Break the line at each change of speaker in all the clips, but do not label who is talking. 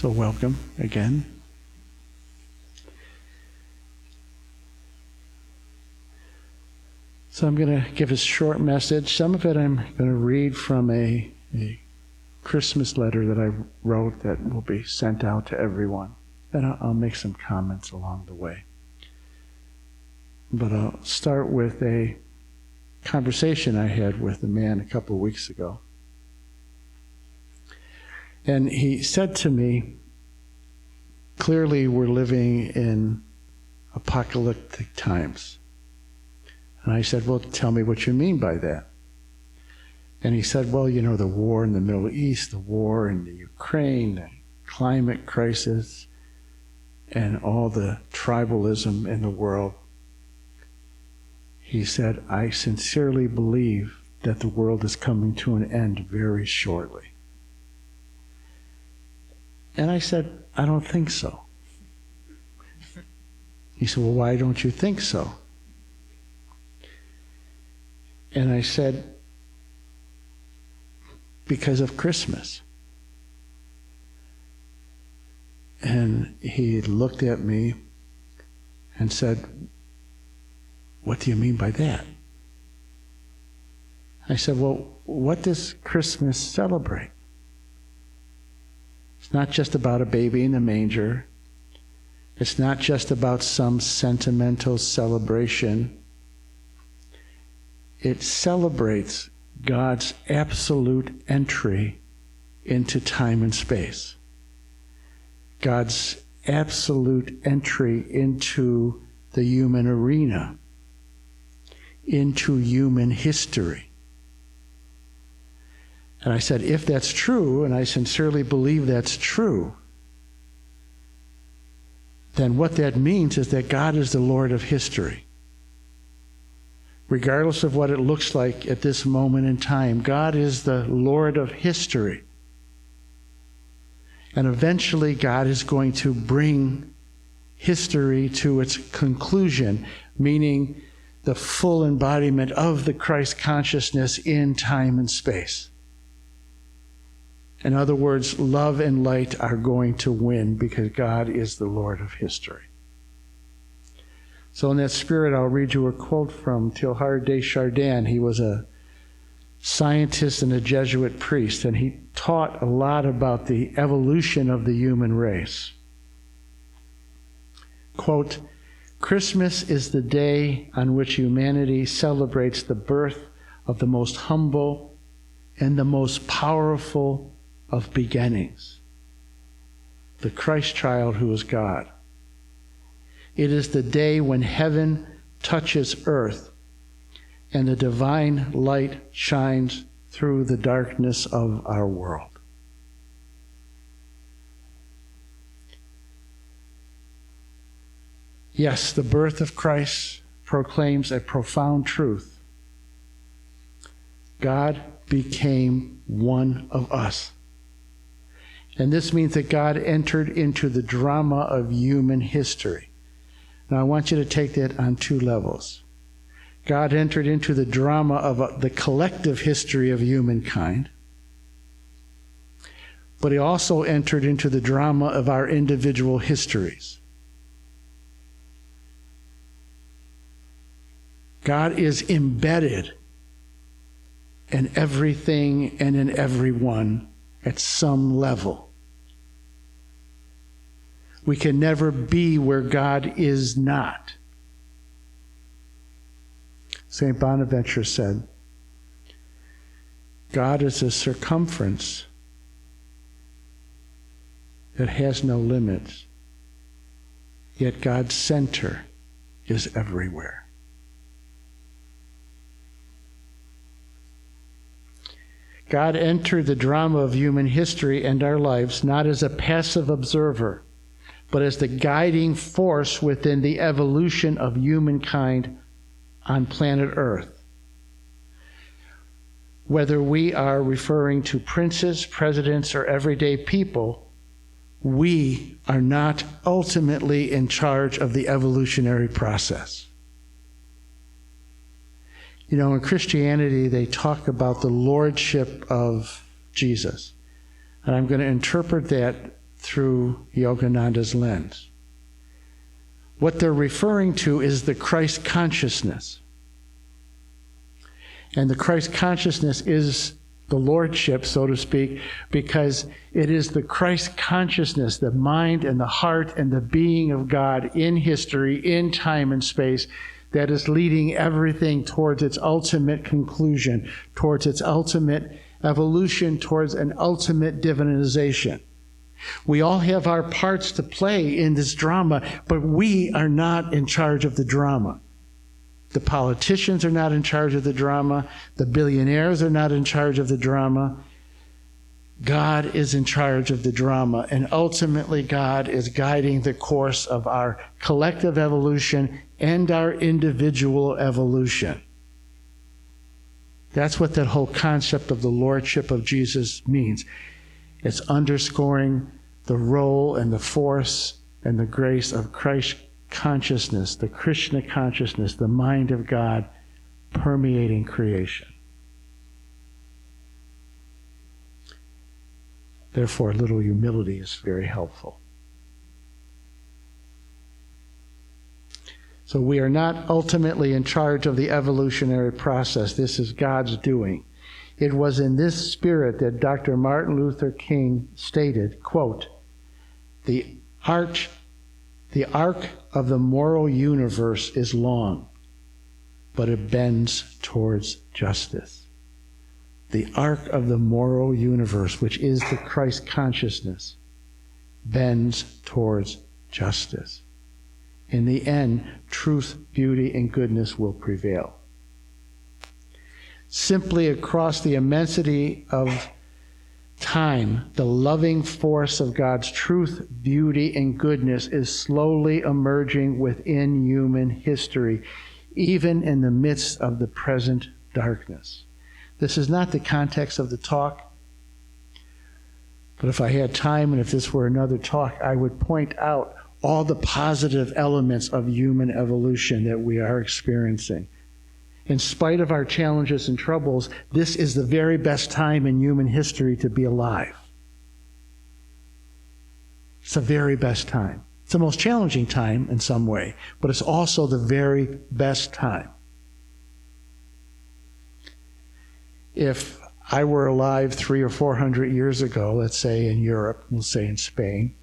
So welcome again. So I'm going to give a short message. Some of it I'm going to read from a Christmas letter that I wrote that will be sent out to everyone. Then I'll make some comments along the way. But I'll start with a conversation I had with a man a couple of weeks ago. And he said to me, clearly we're living in apocalyptic times. And I said, well, tell me what you mean by that. And he said, well, you know, the war in the Middle East, the war in the Ukraine, the climate crisis, and all the tribalism in the world. He said, I sincerely believe that the world is coming to an end very shortly. And I said, I don't think so. He said, well, why don't you think so? And I said, because of Christmas. And he looked at me and said, what do you mean by that? I said, well, what does Christmas celebrate? It's not just about a baby in the manger. It's not just about some sentimental celebration. It celebrates God's absolute entry into time and space. God's absolute entry into the human arena, into human history. And I said, if that's true, and I sincerely believe that's true, then what that means is that God is the Lord of history. Regardless of what it looks like at this moment in time, God is the Lord of history. And eventually God is going to bring history to its conclusion, meaning the full embodiment of the Christ consciousness in time and space. In other words, love and light are going to win because God is the Lord of history. So in that spirit, I'll read you a quote from Teilhard de Chardin. He was a scientist and a Jesuit priest, and he taught a lot about the evolution of the human race. Quote, Christmas is the day on which humanity celebrates the birth of the most humble and the most powerful of beginnings, the Christ child who is God. It is the day when heaven touches earth and the divine light shines through the darkness of our world. Yes, the birth of Christ proclaims a profound truth. God became one of us. And this means that God entered into the drama of human history. Now I want you to take that on two levels. God entered into the drama of the collective history of humankind, but he also entered into the drama of our individual histories. God is embedded in everything and in everyone at some level. We can never be where God is not. St. Bonaventure said, God is a circumference that has no limits, yet God's center is everywhere. God entered the drama of human history and our lives not as a passive observer, but as the guiding force within the evolution of humankind on planet Earth. Whether we are referring to princes, presidents, or everyday people, we are not ultimately in charge of the evolutionary process. You know, in Christianity, they talk about the lordship of Jesus. And I'm going to interpret that through Yogananda's lens. What they're referring to is the Christ consciousness. And the Christ consciousness is the Lordship, so to speak, because it is the Christ consciousness, the mind and the heart and the being of God in history, in time and space, that is leading everything towards its ultimate conclusion, towards its ultimate evolution, towards an ultimate divinization. We all have our parts to play in this drama, but we are not in charge of the drama. The politicians are not in charge of the drama. The billionaires are not in charge of the drama. God is in charge of the drama, and ultimately God is guiding the course of our collective evolution and our individual evolution. That's what that whole concept of the Lordship of Jesus means. It's underscoring the role and the force and the grace of Christ consciousness, the Krishna consciousness, the mind of God permeating creation. Therefore, a little humility is very helpful. So we are not ultimately in charge of the evolutionary process. This is God's doing. It was in this spirit that Dr. Martin Luther King stated, quote, the arc of the moral universe is long, but it bends towards justice. The arc of the moral universe, which is the Christ consciousness, bends towards justice. In the end, truth, beauty, and goodness will prevail. Simply across the immensity of time, the loving force of God's truth, beauty, and goodness is slowly emerging within human history, even in the midst of the present darkness. This is not the context of the talk, but if I had time and if this were another talk, I would point out all the positive elements of human evolution that we are experiencing. In spite of our challenges and troubles, this is the very best time in human history to be alive. It's the very best time. It's the most challenging time in some way, but it's also the very best time. If I were alive 300 or 400 years ago, let's say in Europe, we'll say in Spain,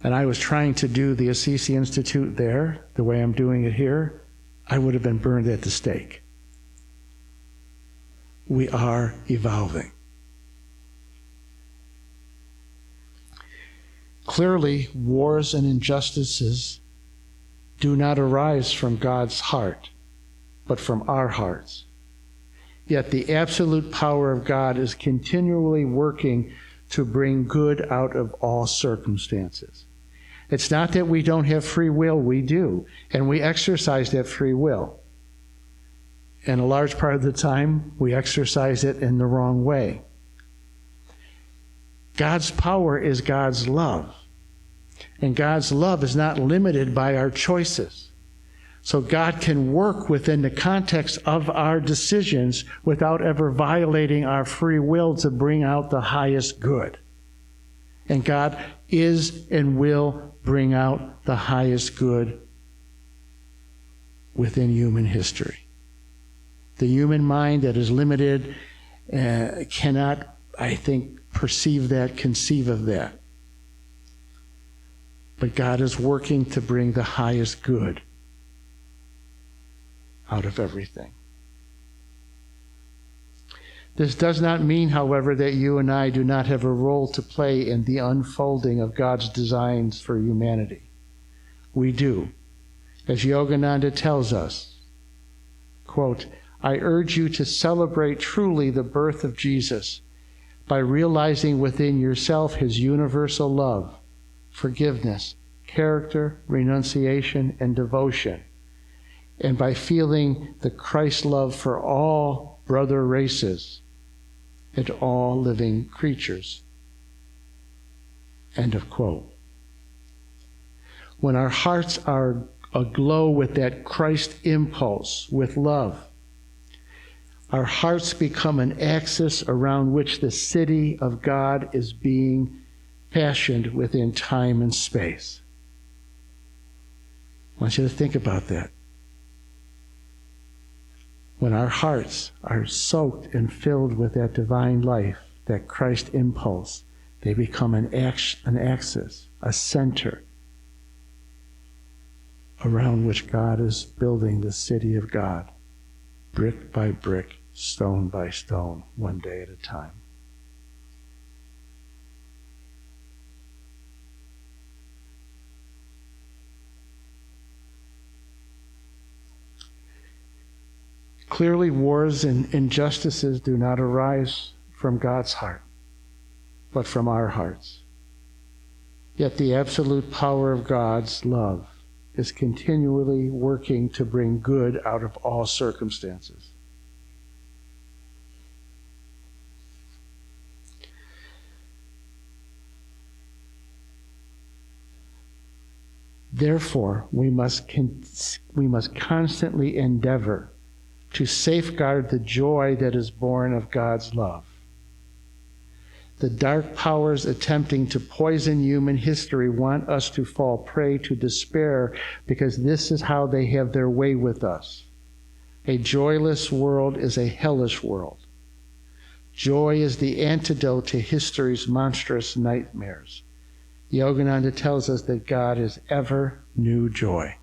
and I was trying to do the Assisi Institute there, the way I'm doing it here, I would have been burned at the stake. We are evolving. Clearly, wars and injustices do not arise from God's heart, but from our hearts. Yet the absolute power of God is continually working to bring good out of all circumstances. It's not that we don't have free will, we do, and we exercise that free will. And a large part of the time, we exercise it in the wrong way. God's power is God's love, and God's love is not limited by our choices. So God can work within the context of our decisions without ever violating our free will to bring out the highest good. And God is and will bring out the highest good within human history. The human mind that is limited cannot, I think, perceive that, conceive of that. But God is working to bring the highest good out of everything. This does not mean, however, that you and I do not have a role to play in the unfolding of God's designs for humanity. We do. As Yogananda tells us, quote, I urge you to celebrate truly the birth of Jesus by realizing within yourself his universal love, forgiveness, character, renunciation, and devotion, and by feeling the Christ love for all brother races and all living creatures. End of quote. When our hearts are aglow with that Christ impulse, with love, our hearts become an axis around which the city of God is being fashioned within time and space. I want you to think about that. When our hearts are soaked and filled with that divine life, that Christ impulse, they become an axis, a center around which God is building the city of God, brick by brick, stone by stone, one day at a time. Clearly, wars and injustices do not arise from God's heart, but from our hearts. Yet the absolute power of God's love is continually working to bring good out of all circumstances. Therefore, we must constantly endeavor to safeguard the joy that is born of God's love. The dark powers attempting to poison human history want us to fall prey to despair because this is how they have their way with us. A joyless world is a hellish world. Joy is the antidote to history's monstrous nightmares. Yogananda tells us that God is ever new joy.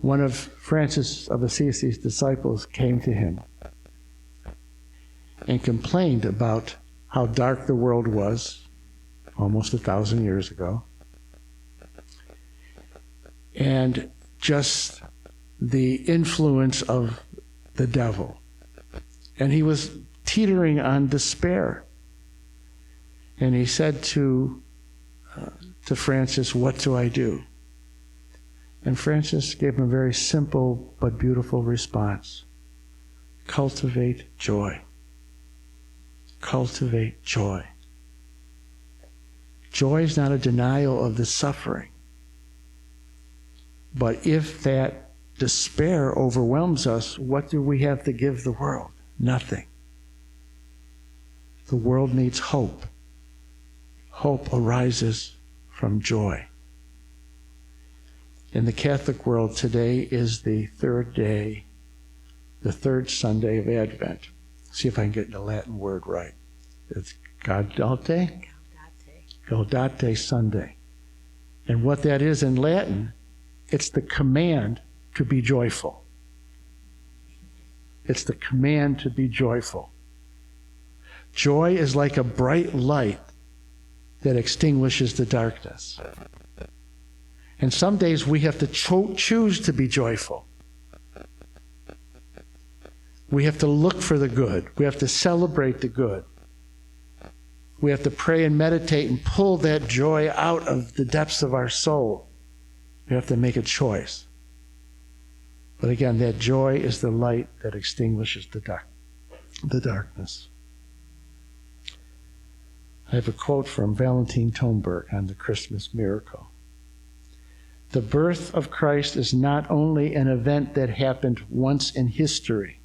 One of Francis of Assisi's disciples came to him and complained about how dark the world was almost 1,000 years ago, and just the influence of the devil. And he was teetering on despair. And he said to Francis, "What do I do?" And Francis gave him a very simple but beautiful response. Cultivate joy. Cultivate joy. Joy is not a denial of the suffering. But if that despair overwhelms us, what do we have to give the world? Nothing. The world needs hope. Hope arises from joy. In the Catholic world, today is the third Sunday of Advent. See if I can get the Latin word right. It's Gaudete? Gaudete Sunday. And what that is in Latin, it's the command to be joyful. It's the command to be joyful. Joy is like a bright light that extinguishes the darkness. And some days we have to choose to be joyful. We have to look for the good. We have to celebrate the good. We have to pray and meditate and pull that joy out of the depths of our soul. We have to make a choice. But again, that joy is the light that extinguishes the darkness. I have a quote from Valentin Tomberg on the Christmas miracle. The birth of Christ is not only an event that happened once in history,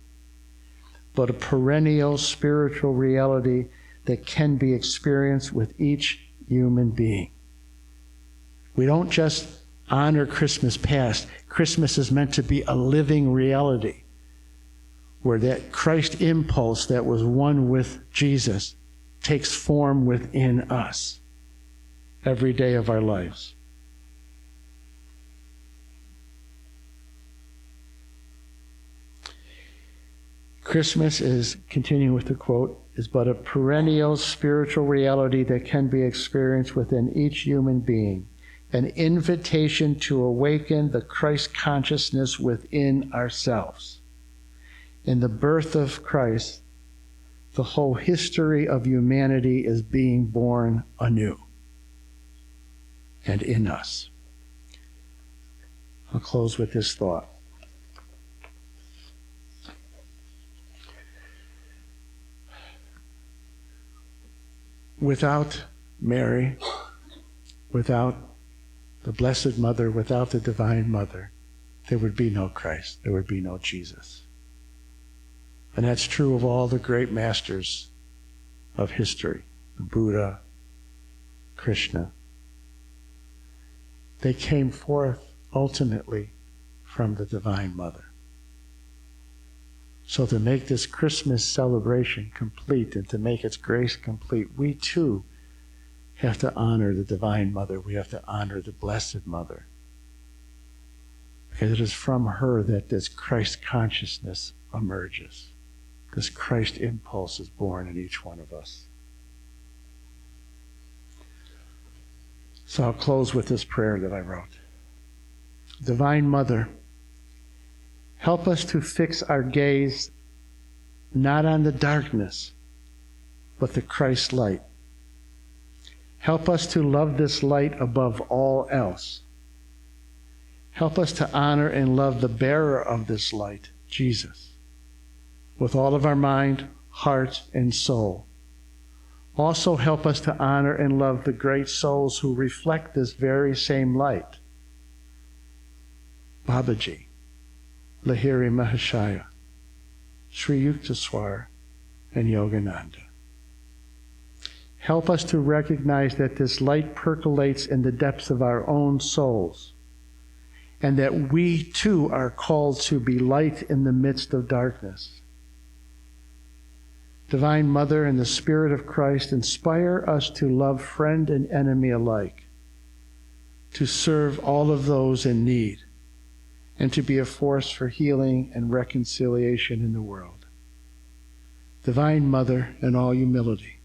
but a perennial spiritual reality that can be experienced with each human being. We don't just honor Christmas past. Christmas is meant to be a living reality where that Christ impulse that was one with Jesus takes form within us every day of our lives. Christmas is, continuing with the quote, is but a perennial spiritual reality that can be experienced within each human being, an invitation to awaken the Christ consciousness within ourselves. In the birth of Christ, the whole history of humanity is being born anew and in us. I'll close with this thought. Without Mary, without the Blessed Mother, without the Divine Mother, there would be no Christ, there would be no Jesus. And that's true of all the great masters of history, the Buddha, Krishna. They came forth ultimately from the Divine Mother. So to make this Christmas celebration complete and to make its grace complete, we too have to honor the Divine Mother. We have to honor the Blessed Mother. Because it is from her that this Christ consciousness emerges. This Christ impulse is born in each one of us. So I'll close with this prayer that I wrote. Divine Mother, help us to fix our gaze not on the darkness, but the Christ light. Help us to love this light above all else. Help us to honor and love the bearer of this light, Jesus, with all of our mind, heart, and soul. Also help us to honor and love the great souls who reflect this very same light. Babaji, Lahiri Mahashaya, Sri Yukteswar, and Yogananda. Help us to recognize that this light percolates in the depths of our own souls, and that we too are called to be light in the midst of darkness. Divine Mother, in the Spirit of Christ, inspire us to love friend and enemy alike, to serve all of those in need, and to be a force for healing and reconciliation in the world. Divine Mother, in all humility,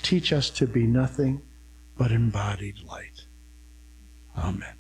teach us to be nothing but embodied light. Amen.